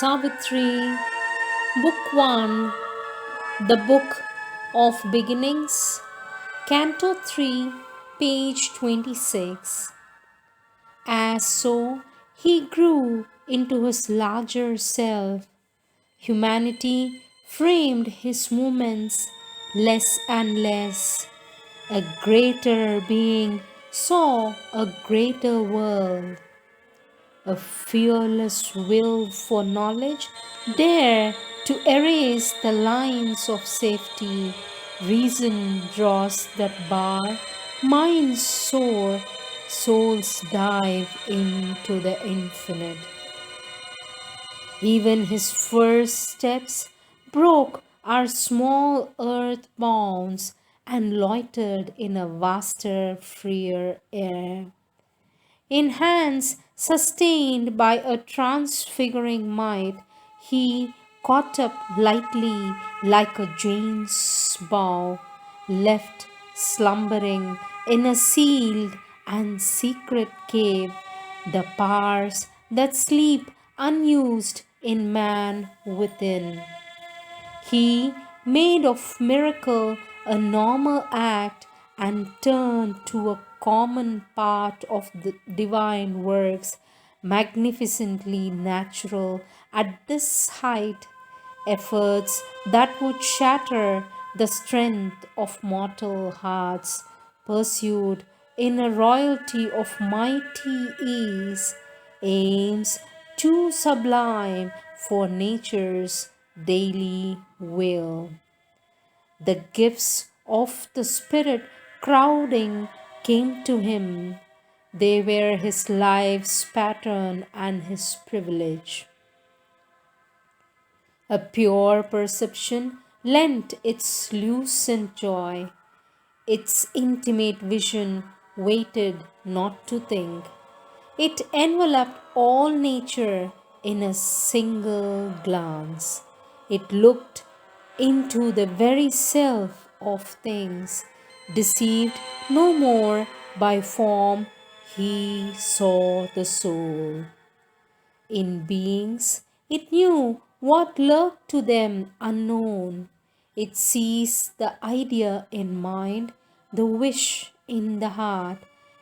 Savitri, Book 1, The Book of Beginnings, Canto 3, page 26. As so he grew into his larger self, humanity framed his movements less and less. A greater being saw a greater world. A fearless will for knowledge dare to erase the lines of safety. Reason draws that bar, minds soar, souls dive into the infinite. Even his first steps broke our small earth bounds and loitered in a vaster, freer air. In hands sustained by a transfiguring might, he caught up lightly like a Jane's bow, left slumbering in a sealed and secret cave, the powers that sleep unused in man within. He made of miracle a normal act and turned to a common part of the divine works, magnificently natural at this height, efforts that would shatter the strength of mortal hearts, pursued in a royalty of mighty ease, aims too sublime for nature's daily will. The gifts of the Spirit crowding came to him. They were his life's pattern and his privilege. A pure perception lent its lucent joy. Its intimate vision waited not to think. It enveloped all nature in a single glance. It looked into the very self of things. Deceived no more by form, he saw the soul. In beings, it knew what lurked to them unknown. It seized the idea in mind, the wish in the heart.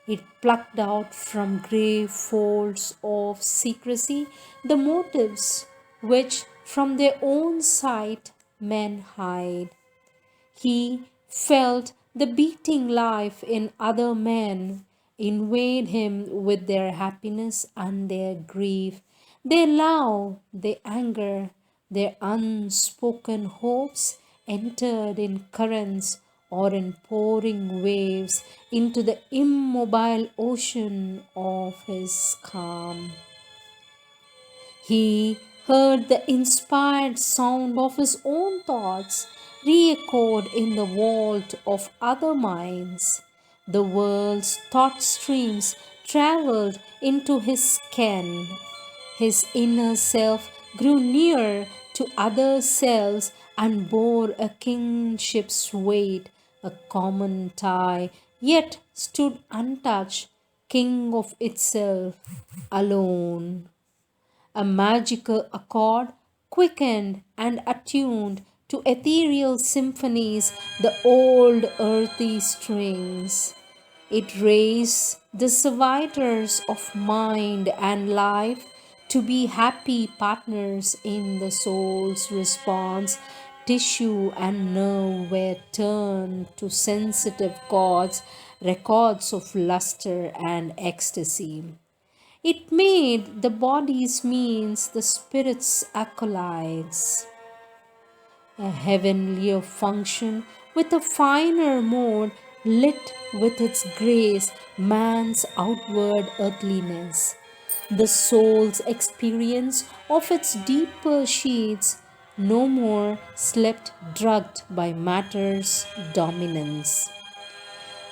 It plucked out from grey folds of secrecy the motives which from their own sight men hide. He felt the beating life in other men invade him with their happiness and their grief, their love, their anger, their unspoken hopes entered in currents or in pouring waves into the immobile ocean of his calm. He heard the inspired sound of his own thoughts re-echoed in the vault of other minds. The world's thought streams traveled into his ken. His inner self grew near to other selves and bore a kingship's weight, a common tie, yet stood untouched, king of itself, alone. A magical accord quickened and attuned to ethereal symphonies the old earthy strings. It raised the servitors of mind and life to be happy partners in the soul's response. Tissue and nerve were turned to sensitive chords, records of luster and ecstasy. It made the body's means the spirit's acolytes. A heavenlier function with a finer mode lit with its grace man's outward earthliness. The soul's experience of its deeper sheets no more slept drugged by matter's dominance.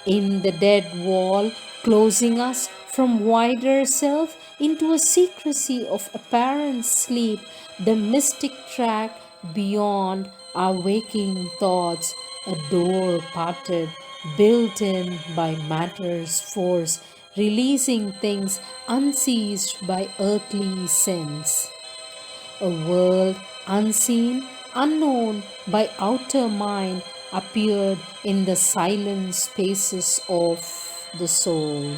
In the dead wall, closing us from wider self into a secrecy of apparent sleep, the mystic track beyond our waking thoughts, a door parted, built in by matter's force, releasing things unseized by earthly sense. A world unseen, unknown by outer mind appeared in the silent spaces of the soul.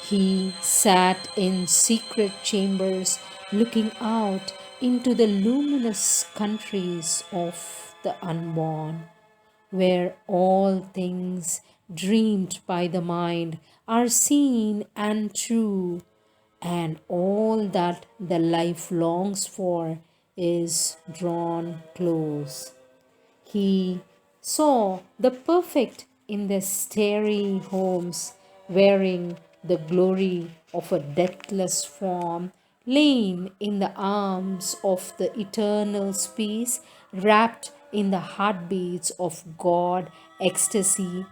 He sat in secret chambers looking out into the luminous countries of the unborn, where all things dreamed by the mind are seen and true, and all that the life longs for is drawn close. He saw the perfect in their starry homes, wearing the glory of a deathless form, laying in the arms of the eternal peace, wrapped in the heartbeats of God ecstasy.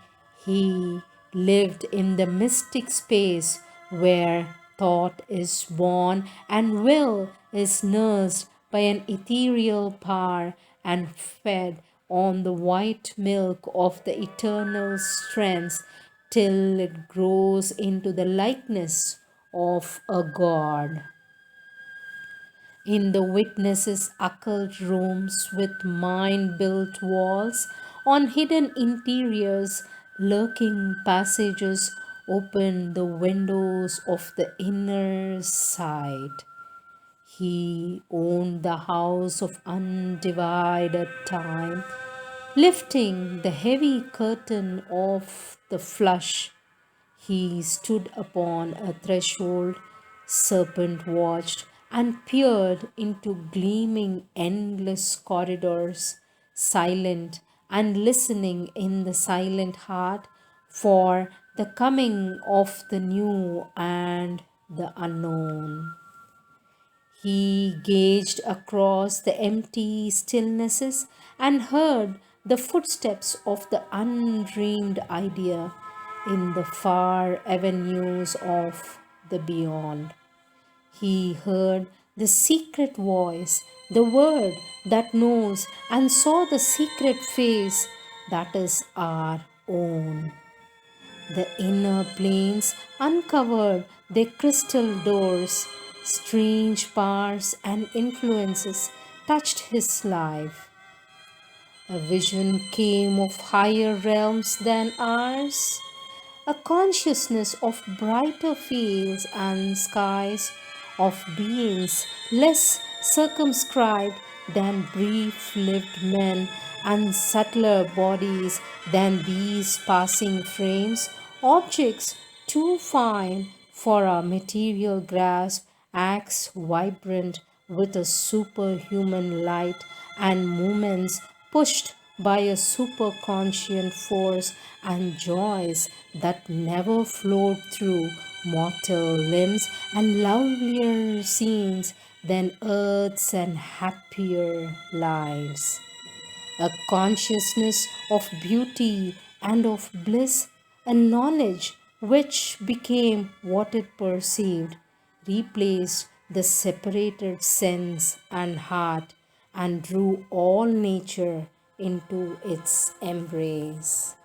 He lived in the mystic space where thought is born and will is nursed by an ethereal power and fed on the white milk of the eternal strength till it grows into the likeness of a god. In the witnesses' occult rooms with mind built walls, on hidden interiors, lurking passages, open the windows of the inner sight. He owned the house of undivided time, lifting the heavy curtain of the flush. He stood upon a threshold, serpent watched, and peered into gleaming endless corridors, silent and listening in the silent heart for the coming of the new and the unknown. He gazed across the empty stillnesses and heard the footsteps of the undreamed idea in the far avenues of the beyond. He heard the secret voice, the word that knows, and saw the secret face that is our own. The inner planes uncovered their crystal doors. Strange powers and influences touched his life. A vision came of higher realms than ours, a consciousness of brighter fields and skies, of beings less circumscribed than brief lived men, and subtler bodies than these passing frames, objects too fine for our material grasp, acts vibrant with a superhuman light, and movements pushed by a superconscient force, and joys that never flowed through mortal limbs, and lovelier scenes than earth's and happier lives. A consciousness of beauty and of bliss, a knowledge which became what it perceived, replaced the separated sense and heart, and drew all nature into its embrace.